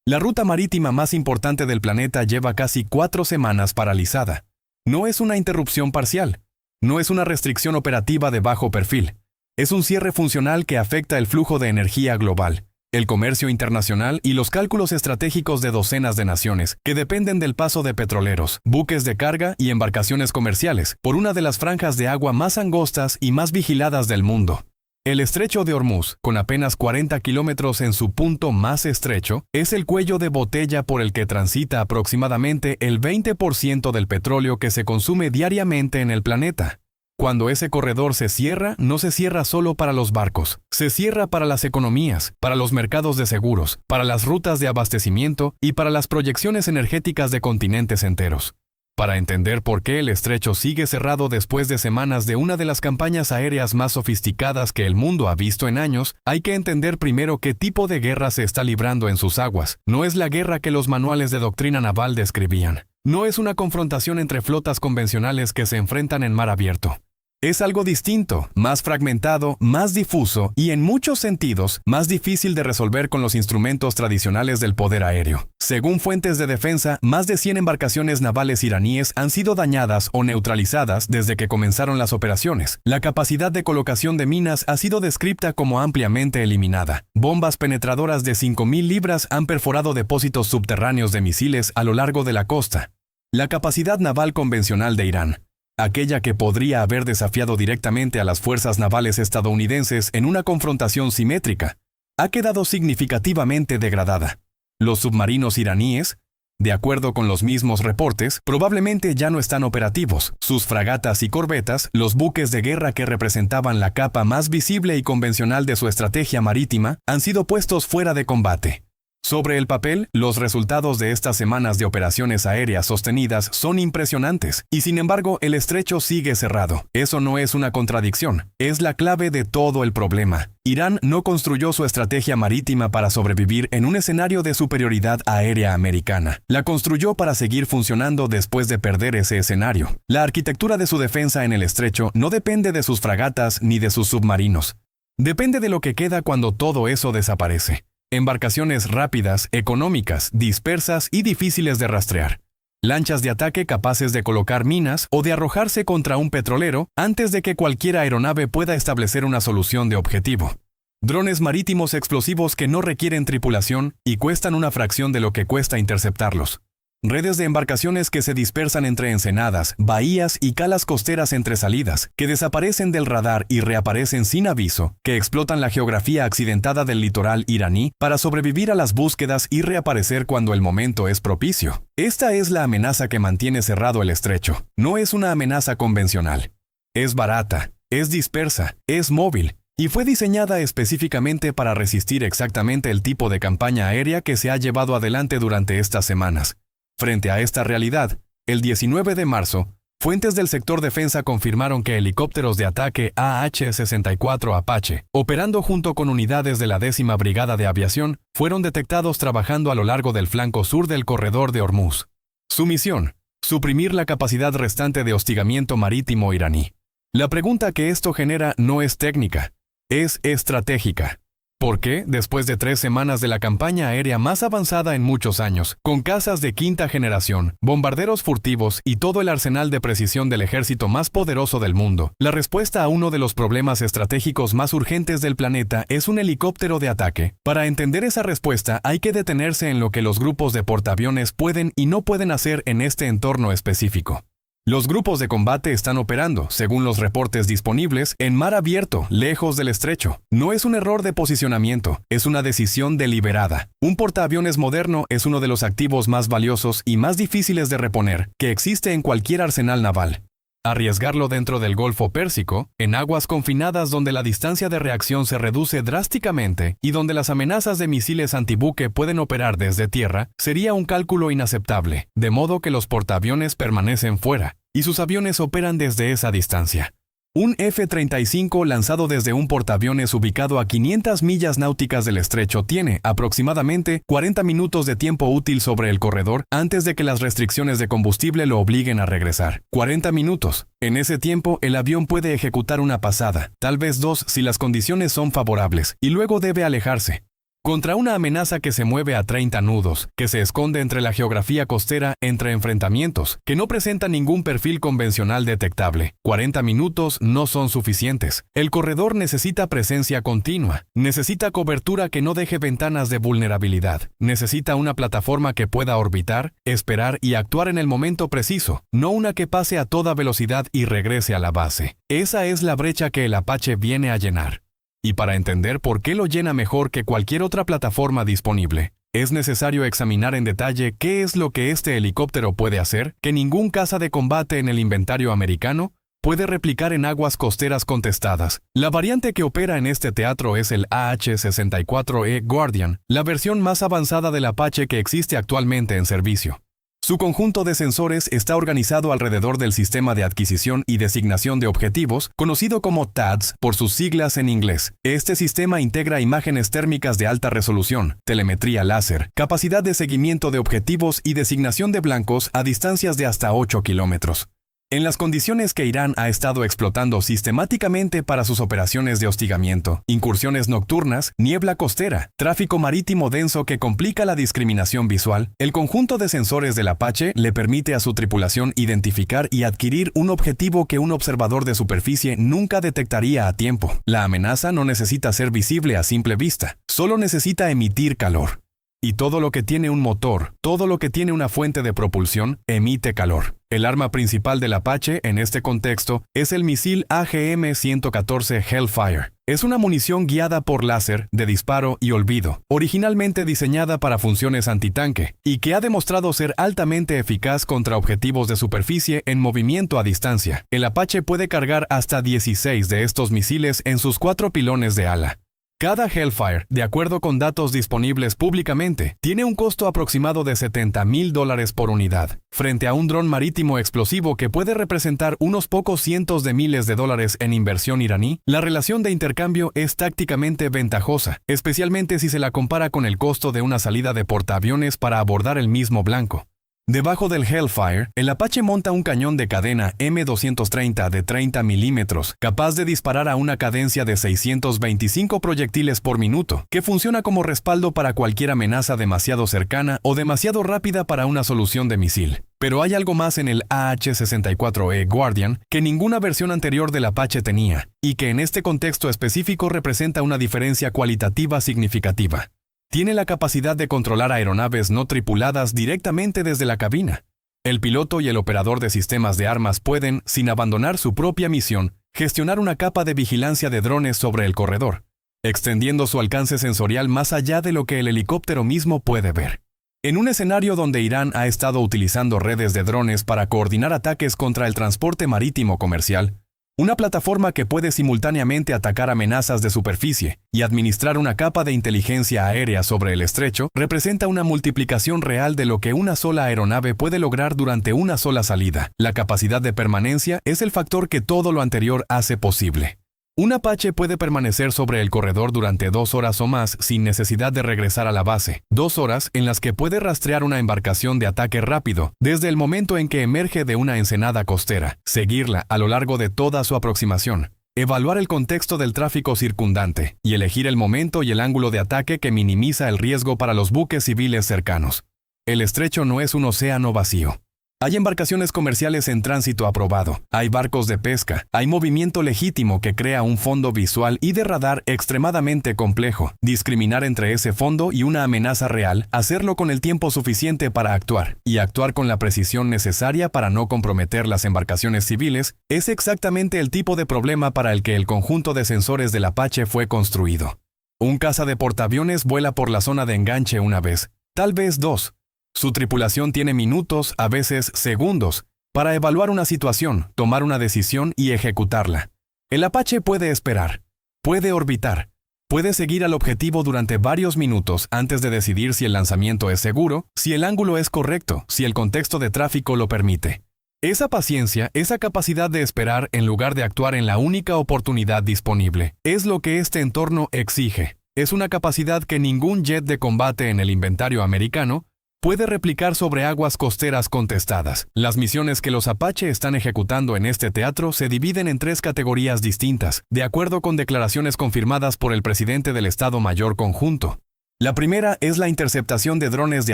La ruta marítima más importante del planeta lleva casi 4 semanas paralizada. No es una interrupción parcial. No es una restricción operativa de bajo perfil. Es un cierre funcional que afecta el flujo de energía global, el comercio internacional y los cálculos estratégicos de docenas de naciones que dependen del paso de petroleros, buques de carga y embarcaciones comerciales por una de las franjas de agua más angostas y más vigiladas del mundo. El estrecho de Hormuz, con apenas 40 kilómetros en su punto más estrecho, es el cuello de botella por el que transita aproximadamente el 20% del petróleo que se consume diariamente en el planeta. Cuando ese corredor se cierra, no se cierra solo para los barcos, se cierra para las economías, para los mercados de seguros, para las rutas de abastecimiento y para las proyecciones energéticas de continentes enteros. Para entender por qué el estrecho sigue cerrado después de semanas de una de las campañas aéreas más sofisticadas que el mundo ha visto en años, hay que entender primero qué tipo de guerra se está librando en sus aguas. No es la guerra que los manuales de doctrina naval describían. No es una confrontación entre flotas convencionales que se enfrentan en mar abierto. Es algo distinto, más fragmentado, más difuso y en muchos sentidos más difícil de resolver con los instrumentos tradicionales del poder aéreo. Según fuentes de defensa, más de 100 embarcaciones navales iraníes han sido dañadas o neutralizadas desde que comenzaron las operaciones. La capacidad de colocación de minas ha sido descrita como ampliamente eliminada. Bombas penetradoras de 5.000 libras han perforado depósitos subterráneos de misiles a lo largo de la costa. La capacidad naval convencional de Irán, aquella que podría haber desafiado directamente a las fuerzas navales estadounidenses en una confrontación simétrica, ha quedado significativamente degradada. Los submarinos iraníes, de acuerdo con los mismos reportes, probablemente ya no están operativos. Sus fragatas y corbetas, los buques de guerra que representaban la capa más visible y convencional de su estrategia marítima, han sido puestos fuera de combate. Sobre el papel, los resultados de estas semanas de operaciones aéreas sostenidas son impresionantes, y sin embargo el estrecho sigue cerrado. Eso no es una contradicción, es la clave de todo el problema. Irán no construyó su estrategia marítima para sobrevivir en un escenario de superioridad aérea americana. La construyó para seguir funcionando después de perder ese escenario. La arquitectura de su defensa en el estrecho no depende de sus fragatas ni de sus submarinos. Depende de lo que queda cuando todo eso desaparece. Embarcaciones rápidas, económicas, dispersas y difíciles de rastrear. Lanchas de ataque capaces de colocar minas o de arrojarse contra un petrolero antes de que cualquier aeronave pueda establecer una solución de objetivo. Drones marítimos explosivos que no requieren tripulación y cuestan una fracción de lo que cuesta interceptarlos. Redes de embarcaciones que se dispersan entre ensenadas, bahías y calas costeras entre salidas, que desaparecen del radar y reaparecen sin aviso, que explotan la geografía accidentada del litoral iraní para sobrevivir a las búsquedas y reaparecer cuando el momento es propicio. Esta es la amenaza que mantiene cerrado el estrecho. No es una amenaza convencional. Es barata, es dispersa, es móvil, y fue diseñada específicamente para resistir exactamente el tipo de campaña aérea que se ha llevado adelante durante estas semanas. Frente a esta realidad, el 19 de marzo, fuentes del sector defensa confirmaron que helicópteros de ataque AH-64 Apache, operando junto con unidades de la 10ª Brigada de Aviación, fueron detectados trabajando a lo largo del flanco sur del corredor de Hormuz. Su misión: suprimir la capacidad restante de hostigamiento marítimo iraní. La pregunta que esto genera no es técnica, es estratégica. ¿Por qué, después de 3 semanas de la campaña aérea más avanzada en muchos años, con cazas de 5ª generación, bombarderos furtivos y todo el arsenal de precisión del ejército más poderoso del mundo, la respuesta a uno de los problemas estratégicos más urgentes del planeta es un helicóptero de ataque? Para entender esa respuesta hay que detenerse en lo que los grupos de portaaviones pueden y no pueden hacer en este entorno específico. Los grupos de combate están operando, según los reportes disponibles, en mar abierto, lejos del estrecho. No es un error de posicionamiento, es una decisión deliberada. Un portaaviones moderno es uno de los activos más valiosos y más difíciles de reponer que existe en cualquier arsenal naval. Arriesgarlo dentro del Golfo Pérsico, en aguas confinadas donde la distancia de reacción se reduce drásticamente y donde las amenazas de misiles antibuque pueden operar desde tierra, sería un cálculo inaceptable, de modo que los portaaviones permanecen fuera, y sus aviones operan desde esa distancia. Un F-35 lanzado desde un portaaviones ubicado a 500 millas náuticas del estrecho tiene aproximadamente 40 minutos de tiempo útil sobre el corredor antes de que las restricciones de combustible lo obliguen a regresar. 40 minutos. En ese tiempo, el avión puede ejecutar una pasada, tal vez 2 si las condiciones son favorables, y luego debe alejarse. Contra una amenaza que se mueve a 30 nudos, que se esconde entre la geografía costera, entre enfrentamientos, que no presenta ningún perfil convencional detectable. 40 minutos no son suficientes. El corredor necesita presencia continua, necesita cobertura que no deje ventanas de vulnerabilidad, necesita una plataforma que pueda orbitar, esperar y actuar en el momento preciso, no una que pase a toda velocidad y regrese a la base. Esa es la brecha que el Apache viene a llenar. Y para entender por qué lo llena mejor que cualquier otra plataforma disponible, es necesario examinar en detalle qué es lo que este helicóptero puede hacer que ningún caza de combate en el inventario americano puede replicar en aguas costeras contestadas. La variante que opera en este teatro es el AH-64E Guardian, la versión más avanzada del Apache que existe actualmente en servicio. Su conjunto de sensores está organizado alrededor del Sistema de Adquisición y Designación de Objetivos, conocido como TADS por sus siglas en inglés. Este sistema integra imágenes térmicas de alta resolución, telemetría láser, capacidad de seguimiento de objetivos y designación de blancos a distancias de hasta 8 kilómetros. En las condiciones que Irán ha estado explotando sistemáticamente para sus operaciones de hostigamiento, incursiones nocturnas, niebla costera, tráfico marítimo denso que complica la discriminación visual, el conjunto de sensores del Apache le permite a su tripulación identificar y adquirir un objetivo que un observador de superficie nunca detectaría a tiempo. La amenaza no necesita ser visible a simple vista, solo necesita emitir calor. Y todo lo que tiene un motor, todo lo que tiene una fuente de propulsión, emite calor. El arma principal del Apache, en este contexto, es el misil AGM-114 Hellfire. Es una munición guiada por láser, de disparo y olvido, originalmente diseñada para funciones antitanque, y que ha demostrado ser altamente eficaz contra objetivos de superficie en movimiento a distancia. El Apache puede cargar hasta 16 de estos misiles en sus 4 pilones de ala. Cada Hellfire, de acuerdo con datos disponibles públicamente, tiene un costo aproximado de $70,000 por unidad. Frente a un dron marítimo explosivo que puede representar unos pocos cientos de miles de dólares en inversión iraní, la relación de intercambio es tácticamente ventajosa, especialmente si se la compara con el costo de una salida de portaaviones para abordar el mismo blanco. Debajo del Hellfire, el Apache monta un cañón de cadena M230 de 30 milímetros, capaz de disparar a una cadencia de 625 proyectiles por minuto, que funciona como respaldo para cualquier amenaza demasiado cercana o demasiado rápida para una solución de misil. Pero hay algo más en el AH-64E Guardian que ninguna versión anterior del Apache tenía, y que en este contexto específico representa una diferencia cualitativa significativa. Tiene la capacidad de controlar aeronaves no tripuladas directamente desde la cabina. El piloto y el operador de sistemas de armas pueden, sin abandonar su propia misión, gestionar una capa de vigilancia de drones sobre el corredor, extendiendo su alcance sensorial más allá de lo que el helicóptero mismo puede ver. En un escenario donde Irán ha estado utilizando redes de drones para coordinar ataques contra el transporte marítimo comercial, una plataforma que puede simultáneamente atacar amenazas de superficie y administrar una capa de inteligencia aérea sobre el estrecho representa una multiplicación real de lo que una sola aeronave puede lograr durante una sola salida. La capacidad de permanencia es el factor que todo lo anterior hace posible. Un Apache puede permanecer sobre el corredor durante 2 horas o más sin necesidad de regresar a la base. 2 horas en las que puede rastrear una embarcación de ataque rápido desde el momento en que emerge de una ensenada costera, seguirla a lo largo de toda su aproximación, evaluar el contexto del tráfico circundante y elegir el momento y el ángulo de ataque que minimiza el riesgo para los buques civiles cercanos. El estrecho no es un océano vacío. Hay embarcaciones comerciales en tránsito aprobado, hay barcos de pesca, hay movimiento legítimo que crea un fondo visual y de radar extremadamente complejo. Discriminar entre ese fondo y una amenaza real, hacerlo con el tiempo suficiente para actuar, y actuar con la precisión necesaria para no comprometer las embarcaciones civiles, es exactamente el tipo de problema para el que el conjunto de sensores del Apache fue construido. Un caza de portaaviones vuela por la zona de enganche una vez, tal vez 2. Su tripulación tiene minutos, a veces segundos, para evaluar una situación, tomar una decisión y ejecutarla. El Apache puede esperar, puede orbitar, puede seguir al objetivo durante varios minutos antes de decidir si el lanzamiento es seguro, si el ángulo es correcto, si el contexto de tráfico lo permite. Esa paciencia, esa capacidad de esperar en lugar de actuar en la única oportunidad disponible, es lo que este entorno exige. Es una capacidad que ningún jet de combate en el inventario americano puede replicar sobre aguas costeras contestadas. Las misiones que los Apache están ejecutando en este teatro se dividen en 3 categorías distintas, de acuerdo con declaraciones confirmadas por el presidente del Estado Mayor Conjunto. La primera es la interceptación de drones de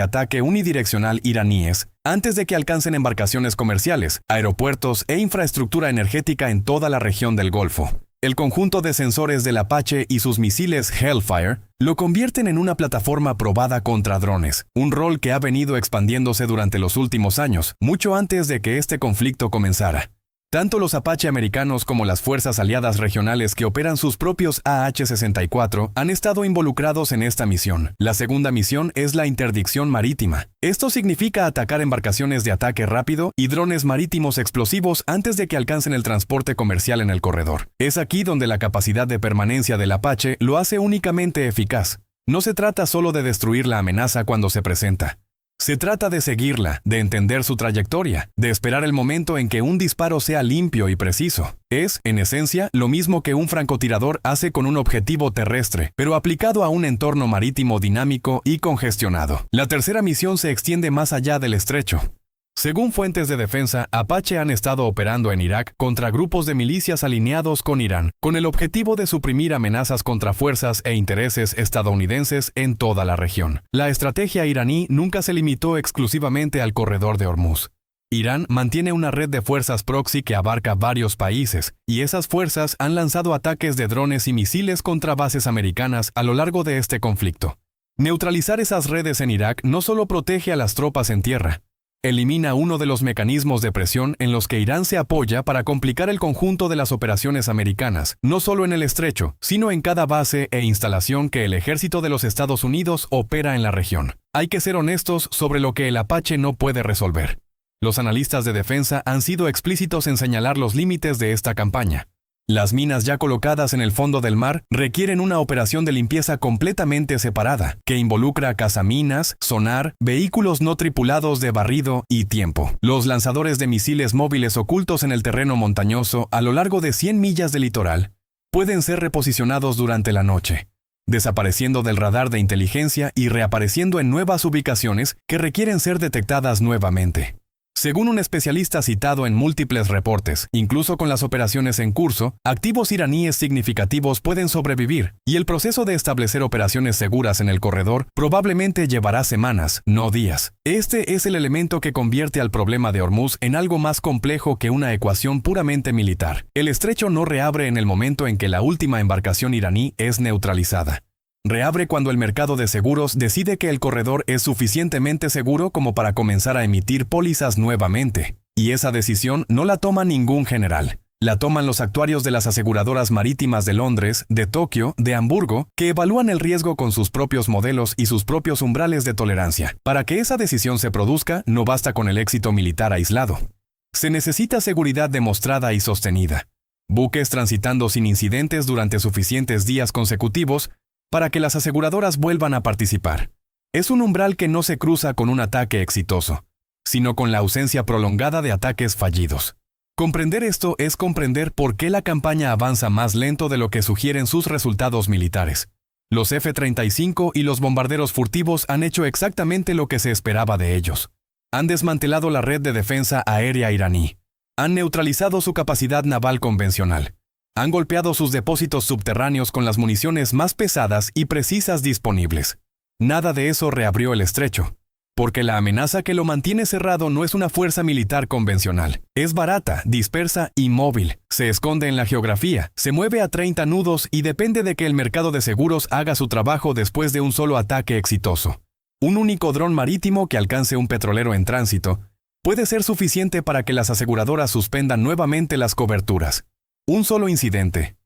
ataque unidireccional iraníes antes de que alcancen embarcaciones comerciales, aeropuertos e infraestructura energética en toda la región del Golfo. El conjunto de sensores del Apache y sus misiles Hellfire lo convierten en una plataforma probada contra drones, un rol que ha venido expandiéndose durante los últimos años, mucho antes de que este conflicto comenzara. Tanto los Apache americanos como las fuerzas aliadas regionales que operan sus propios AH-64 han estado involucrados en esta misión. La segunda misión es la interdicción marítima. Esto significa atacar embarcaciones de ataque rápido y drones marítimos explosivos antes de que alcancen el transporte comercial en el corredor. Es aquí donde la capacidad de permanencia del Apache lo hace únicamente eficaz. No se trata solo de destruir la amenaza cuando se presenta. Se trata de seguirla, de entender su trayectoria, de esperar el momento en que un disparo sea limpio y preciso. Es, en esencia, lo mismo que un francotirador hace con un objetivo terrestre, pero aplicado a un entorno marítimo dinámico y congestionado. La tercera misión se extiende más allá del estrecho. Según fuentes de defensa, Apache han estado operando en Irak contra grupos de milicias alineados con Irán, con el objetivo de suprimir amenazas contra fuerzas e intereses estadounidenses en toda la región. La estrategia iraní nunca se limitó exclusivamente al corredor de Hormuz. Irán mantiene una red de fuerzas proxy que abarca varios países, y esas fuerzas han lanzado ataques de drones y misiles contra bases americanas a lo largo de este conflicto. Neutralizar esas redes en Irak no solo protege a las tropas en tierra, elimina uno de los mecanismos de presión en los que Irán se apoya para complicar el conjunto de las operaciones americanas, no solo en el estrecho, sino en cada base e instalación que el ejército de los Estados Unidos opera en la región. Hay que ser honestos sobre lo que el Apache no puede resolver. Los analistas de defensa han sido explícitos en señalar los límites de esta campaña. Las minas ya colocadas en el fondo del mar requieren una operación de limpieza completamente separada, que involucra cazaminas, sonar, vehículos no tripulados de barrido y tiempo. Los lanzadores de misiles móviles ocultos en el terreno montañoso a lo largo de 100 millas de litoral pueden ser reposicionados durante la noche, desapareciendo del radar de inteligencia y reapareciendo en nuevas ubicaciones que requieren ser detectadas nuevamente. Según un especialista citado en múltiples reportes, incluso con las operaciones en curso, activos iraníes significativos pueden sobrevivir, y el proceso de establecer operaciones seguras en el corredor probablemente llevará semanas, no días. Este es el elemento que convierte al problema de Hormuz en algo más complejo que una ecuación puramente militar. El estrecho no reabre en el momento en que la última embarcación iraní es neutralizada. Reabre cuando el mercado de seguros decide que el corredor es suficientemente seguro como para comenzar a emitir pólizas nuevamente. Y esa decisión no la toma ningún general. La toman los actuarios de las aseguradoras marítimas de Londres, de Tokio, de Hamburgo, que evalúan el riesgo con sus propios modelos y sus propios umbrales de tolerancia. Para que esa decisión se produzca, no basta con el éxito militar aislado. Se necesita seguridad demostrada y sostenida. Buques transitando sin incidentes durante suficientes días consecutivos para que las aseguradoras vuelvan a participar. Es un umbral que no se cruza con un ataque exitoso, sino con la ausencia prolongada de ataques fallidos. Comprender esto es comprender por qué la campaña avanza más lento de lo que sugieren sus resultados militares. Los F-35 y los bombarderos furtivos han hecho exactamente lo que se esperaba de ellos. Han desmantelado la red de defensa aérea iraní. Han neutralizado su capacidad naval convencional. Han golpeado sus depósitos subterráneos con las municiones más pesadas y precisas disponibles. Nada de eso reabrió el estrecho, porque la amenaza que lo mantiene cerrado no es una fuerza militar convencional. Es barata, dispersa y móvil. Se esconde en la geografía, se mueve a 30 nudos y depende de que el mercado de seguros haga su trabajo después de un solo ataque exitoso. Un único dron marítimo que alcance un petrolero en tránsito puede ser suficiente para que las aseguradoras suspendan nuevamente las coberturas. Un solo incidente,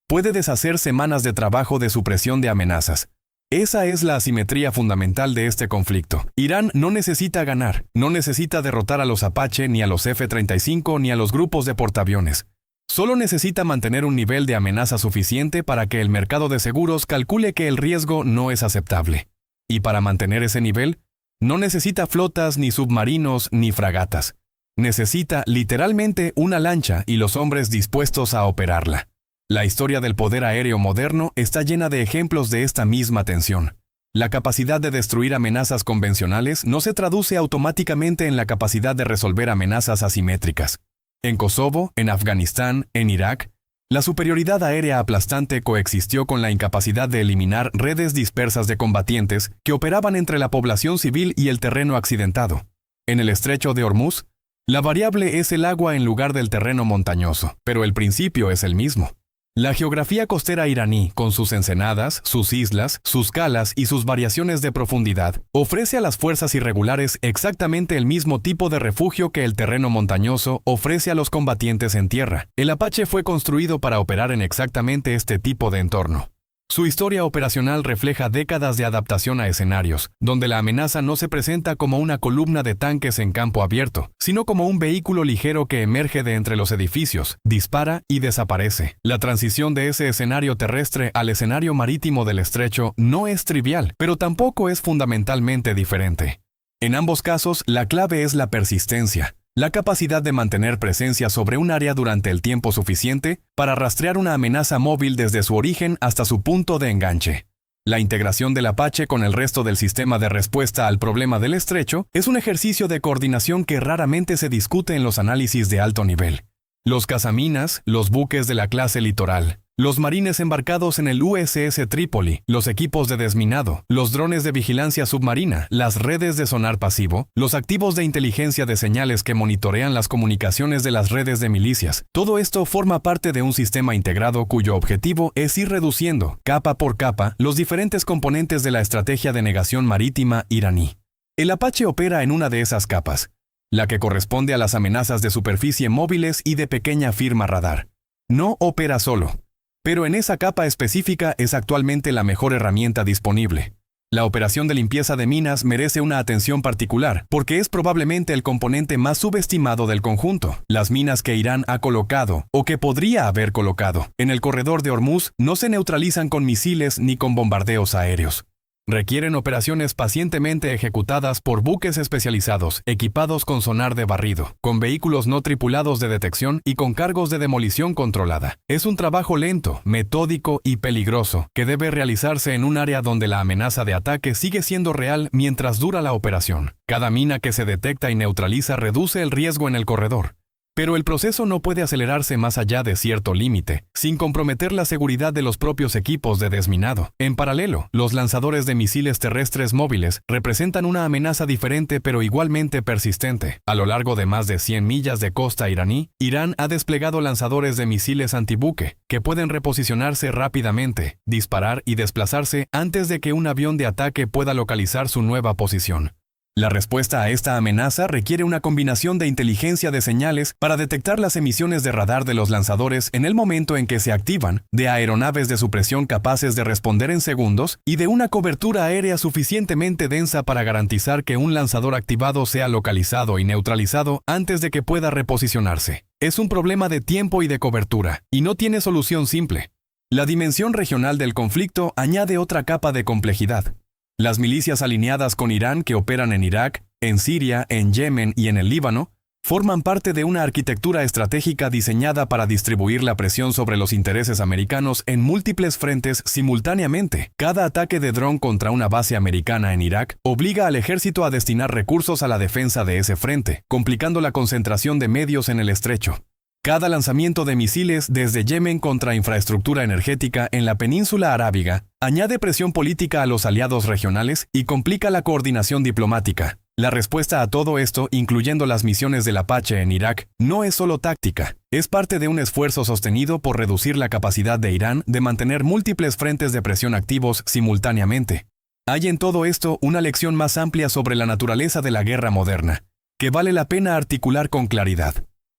puede deshacer semanas de trabajo de supresión de amenazas. Esa es la asimetría fundamental de este conflicto. Irán no necesita ganar, no necesita derrotar a los Apache, ni a los F-35, ni a los grupos de portaaviones. Solo necesita mantener un nivel de amenaza suficiente para que el mercado de seguros calcule que el riesgo no es aceptable. Y para mantener ese nivel, no necesita flotas, ni submarinos, ni fragatas. Necesita literalmente una lancha y los hombres dispuestos a operarla. La historia del poder aéreo moderno está llena de ejemplos de esta misma tensión. La capacidad de destruir amenazas convencionales no se traduce automáticamente en la capacidad de resolver amenazas asimétricas. En Kosovo, en Afganistán, en Irak, La superioridad aérea aplastante coexistió con la incapacidad de eliminar redes dispersas de combatientes que operaban entre la población civil y el terreno accidentado. En el estrecho de Hormuz, la variable es el agua en lugar del terreno montañoso, pero el principio es el mismo. La geografía costera iraní, con sus ensenadas, sus islas, sus calas y sus variaciones de profundidad, ofrece a las fuerzas irregulares exactamente el mismo tipo de refugio que el terreno montañoso ofrece a los combatientes en tierra. El Apache fue construido para operar en exactamente este tipo de entorno. Su historia operacional refleja décadas de adaptación a escenarios, donde la amenaza no se presenta como una columna de tanques en campo abierto, sino como un vehículo ligero que emerge de entre los edificios, dispara y desaparece. La transición de ese escenario terrestre al escenario marítimo del estrecho no es trivial, pero tampoco es fundamentalmente diferente. En ambos casos, la clave es la persistencia. La capacidad de mantener presencia sobre un área durante el tiempo suficiente para rastrear una amenaza móvil desde su origen hasta su punto de enganche. La integración del Apache con el resto del sistema de respuesta al problema del estrecho es un ejercicio de coordinación que raramente se discute en los análisis de alto nivel. Los cazaminas, los buques de la clase Litoral, los marines embarcados en el USS Trípoli, los equipos de desminado, los drones de vigilancia submarina, las redes de sonar pasivo, los activos de inteligencia de señales que monitorean las comunicaciones de las redes de milicias. Todo esto forma parte de un sistema integrado cuyo objetivo es ir reduciendo, capa por capa, los diferentes componentes de la estrategia de negación marítima iraní. El Apache opera en una de esas capas, la que corresponde a las amenazas de superficie móviles y de pequeña firma radar. No opera solo, pero en esa capa específica es actualmente la mejor herramienta disponible. La operación de limpieza de minas merece una atención particular, porque es probablemente el componente más subestimado del conjunto. Las minas que Irán ha colocado, o que podría haber colocado, en el corredor de Hormuz no se neutralizan con misiles ni con bombardeos aéreos. Requieren operaciones pacientemente ejecutadas por buques especializados, equipados con sonar de barrido, con vehículos no tripulados de detección y con cargos de demolición controlada. Es un trabajo lento, metódico y peligroso, que debe realizarse en un área donde la amenaza de ataque sigue siendo real mientras dura la operación. Cada mina que se detecta y neutraliza reduce el riesgo en el corredor. Pero el proceso no puede acelerarse más allá de cierto límite, sin comprometer la seguridad de los propios equipos de desminado. En paralelo, los lanzadores de misiles terrestres móviles representan una amenaza diferente pero igualmente persistente. A lo largo de más de 100 millas de costa iraní, Irán ha desplegado lanzadores de misiles antibuque, que pueden reposicionarse rápidamente, disparar y desplazarse antes de que un avión de ataque pueda localizar su nueva posición. La respuesta a esta amenaza requiere una combinación de inteligencia de señales para detectar las emisiones de radar de los lanzadores en el momento en que se activan, de aeronaves de supresión capaces de responder en segundos y de una cobertura aérea suficientemente densa para garantizar que un lanzador activado sea localizado y neutralizado antes de que pueda reposicionarse. Es un problema de tiempo y de cobertura, y no tiene solución simple. La dimensión regional del conflicto añade otra capa de complejidad. Las milicias alineadas con Irán que operan en Irak, en Siria, en Yemen y en el Líbano, forman parte de una arquitectura estratégica diseñada para distribuir la presión sobre los intereses americanos en múltiples frentes simultáneamente. Cada ataque de dron contra una base americana en Irak obliga al ejército a destinar recursos a la defensa de ese frente, complicando la concentración de medios en el estrecho. Cada lanzamiento de misiles desde Yemen contra infraestructura energética en la península arábiga añade presión política a los aliados regionales y complica la coordinación diplomática. La respuesta a todo esto, incluyendo las misiones del Apache en Irak, no es solo táctica, es parte de un esfuerzo sostenido por reducir la capacidad de Irán de mantener múltiples frentes de presión activos simultáneamente. Hay en todo esto una lección más amplia sobre la naturaleza de la guerra moderna, que vale la pena articular con claridad.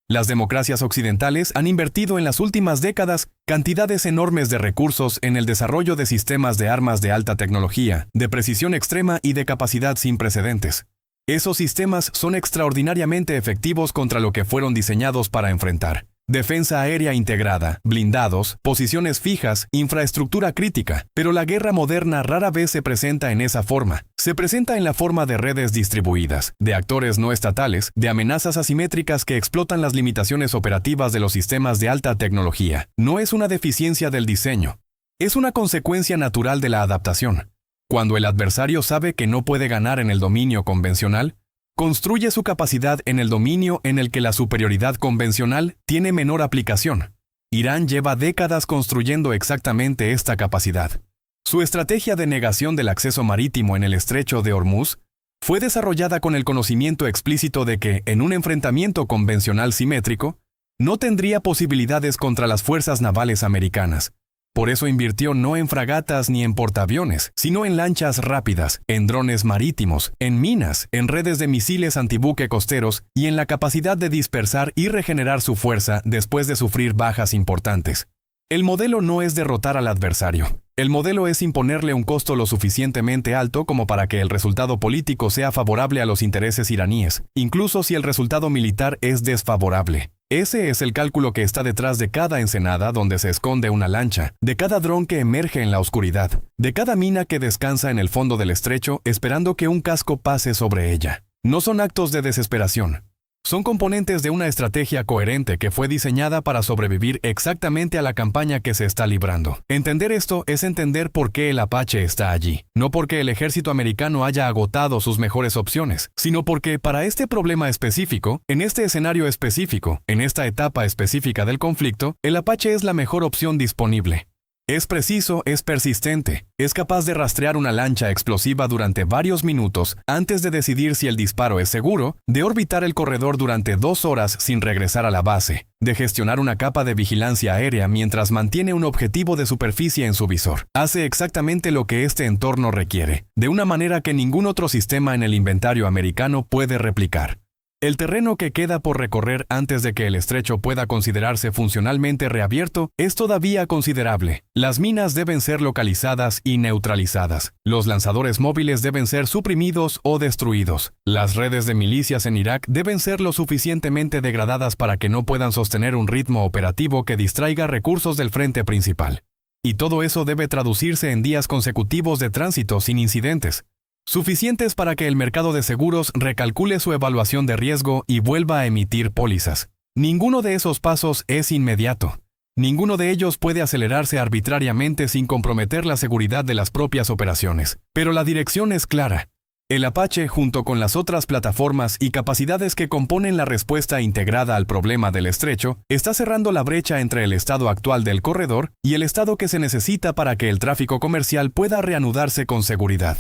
Las democracias occidentales han invertido en las últimas décadas cantidades enormes de recursos en el desarrollo de sistemas de armas de alta tecnología, de precisión extrema y de capacidad sin precedentes. Esos sistemas son extraordinariamente efectivos contra lo que fueron diseñados para enfrentar: defensa aérea integrada, blindados, posiciones fijas, infraestructura crítica. Pero la guerra moderna rara vez se presenta en esa forma. Se presenta en la forma de redes distribuidas, de actores no estatales, de amenazas asimétricas que explotan las limitaciones operativas de los sistemas de alta tecnología. No es una deficiencia del diseño. Es una consecuencia natural de la adaptación. Cuando el adversario sabe que no puede ganar en el dominio convencional, construye su capacidad en el dominio en el que la superioridad convencional tiene menor aplicación. Irán lleva décadas construyendo exactamente esta capacidad. Su estrategia de negación del acceso marítimo en el estrecho de Hormuz fue desarrollada con el conocimiento explícito de que, en un enfrentamiento convencional simétrico, no tendría posibilidades contra las fuerzas navales americanas. Por eso invirtió no en fragatas ni en portaaviones, sino en lanchas rápidas, en drones marítimos, en minas, en redes de misiles antibuque costeros y en la capacidad de dispersar y regenerar su fuerza después de sufrir bajas importantes. El modelo no es derrotar al adversario. El modelo es imponerle un costo lo suficientemente alto como para que el resultado político sea favorable a los intereses iraníes, incluso si el resultado militar es desfavorable. Ese es el cálculo que está detrás de cada ensenada donde se esconde una lancha, de cada dron que emerge en la oscuridad, de cada mina que descansa en el fondo del estrecho esperando que un casco pase sobre ella. No son actos de desesperación. Son componentes de una estrategia coherente que fue diseñada para sobrevivir exactamente a la campaña que se está librando. Entender esto es entender por qué el Apache está allí. No porque el ejército americano haya agotado sus mejores opciones, sino porque para este problema específico, en este escenario específico, en esta etapa específica del conflicto, el Apache es la mejor opción disponible. Es preciso, es persistente, es capaz de rastrear una lancha explosiva durante varios minutos antes de decidir si el disparo es seguro, de orbitar el corredor durante 2 horas sin regresar a la base, de gestionar una capa de vigilancia aérea mientras mantiene un objetivo de superficie en su visor. Hace exactamente lo que este entorno requiere, de una manera que ningún otro sistema en el inventario americano puede replicar. El terreno que queda por recorrer antes de que el estrecho pueda considerarse funcionalmente reabierto es todavía considerable. Las minas deben ser localizadas y neutralizadas. Los lanzadores móviles deben ser suprimidos o destruidos. Las redes de milicias en Irak deben ser lo suficientemente degradadas para que no puedan sostener un ritmo operativo que distraiga recursos del frente principal. Y todo eso debe traducirse en días consecutivos de tránsito sin incidentes, suficientes para que el mercado de seguros recalcule su evaluación de riesgo y vuelva a emitir pólizas. Ninguno de esos pasos es inmediato. Ninguno de ellos puede acelerarse arbitrariamente sin comprometer la seguridad de las propias operaciones. Pero la dirección es clara. El Apache, junto con las otras plataformas y capacidades que componen la respuesta integrada al problema del estrecho, está cerrando la brecha entre el estado actual del corredor y el estado que se necesita para que el tráfico comercial pueda reanudarse con seguridad.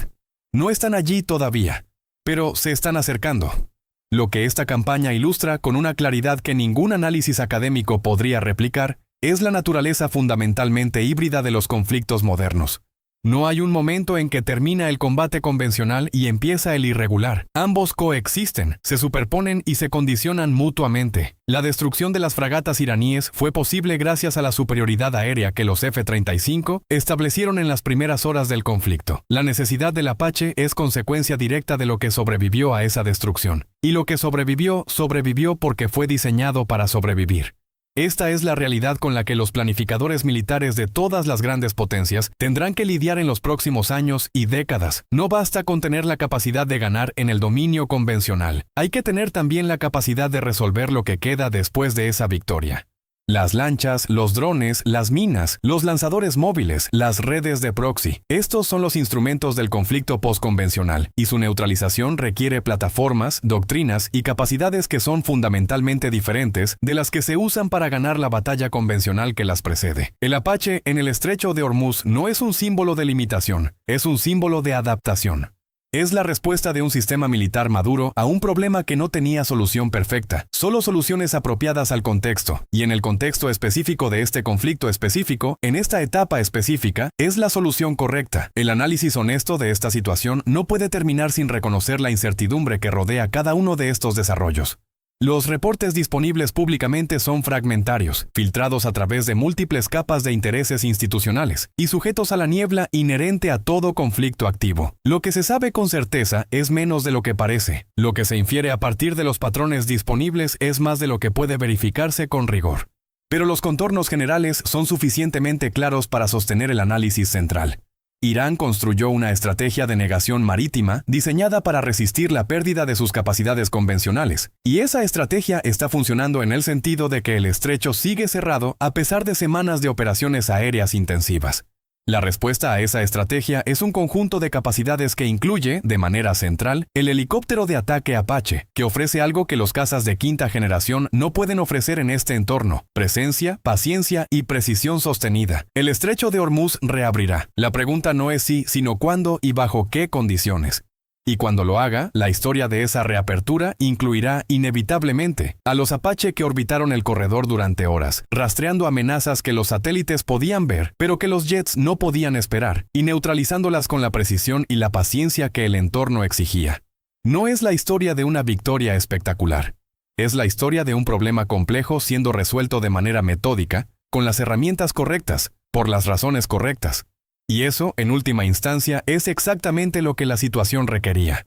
No están allí todavía, pero se están acercando. Lo que esta campaña ilustra con una claridad que ningún análisis académico podría replicar es la naturaleza fundamentalmente híbrida de los conflictos modernos. No hay un momento en que termina el combate convencional y empieza el irregular. Ambos coexisten, se superponen y se condicionan mutuamente. La destrucción de las fragatas iraníes fue posible gracias a la superioridad aérea que los F-35 establecieron en las primeras horas del conflicto. La necesidad del Apache es consecuencia directa de lo que sobrevivió a esa destrucción. Y lo que sobrevivió porque fue diseñado para sobrevivir. Esta es la realidad con la que los planificadores militares de todas las grandes potencias tendrán que lidiar en los próximos años y décadas. No basta con tener la capacidad de ganar en el dominio convencional. Hay que tener también la capacidad de resolver lo que queda después de esa victoria. Las lanchas, los drones, las minas, los lanzadores móviles, las redes de proxy. Estos son los instrumentos del conflicto postconvencional, y su neutralización requiere plataformas, doctrinas y capacidades que son fundamentalmente diferentes de las que se usan para ganar la batalla convencional que las precede. El Apache en el estrecho de Hormuz no es un símbolo de limitación, es un símbolo de adaptación. Es la respuesta de un sistema militar maduro a un problema que no tenía solución perfecta, solo soluciones apropiadas al contexto, y en el contexto específico de este conflicto específico, en esta etapa específica, es la solución correcta. El análisis honesto de esta situación no puede terminar sin reconocer la incertidumbre que rodea cada uno de estos desarrollos. Los reportes disponibles públicamente son fragmentarios, filtrados a través de múltiples capas de intereses institucionales y sujetos a la niebla inherente a todo conflicto activo. Lo que se sabe con certeza es menos de lo que parece. Lo que se infiere a partir de los patrones disponibles es más de lo que puede verificarse con rigor. Pero los contornos generales son suficientemente claros para sostener el análisis central. Irán construyó una estrategia de negación marítima diseñada para resistir la pérdida de sus capacidades convencionales, y esa estrategia está funcionando en el sentido de que el estrecho sigue cerrado a pesar de semanas de operaciones aéreas intensivas. La respuesta a esa estrategia es un conjunto de capacidades que incluye, de manera central, el helicóptero de ataque Apache, que ofrece algo que los cazas de quinta generación no pueden ofrecer en este entorno: presencia, paciencia y precisión sostenida. El estrecho de Hormuz reabrirá. La pregunta no es si, sino cuándo y bajo qué condiciones. Y cuando lo haga, la historia de esa reapertura incluirá inevitablemente a los Apache que orbitaron el corredor durante horas, rastreando amenazas que los satélites podían ver, pero que los jets no podían esperar, y neutralizándolas con la precisión y la paciencia que el entorno exigía. No es la historia de una victoria espectacular. Es la historia de un problema complejo siendo resuelto de manera metódica, con las herramientas correctas, por las razones correctas. Y eso, en última instancia, es exactamente lo que la situación requería.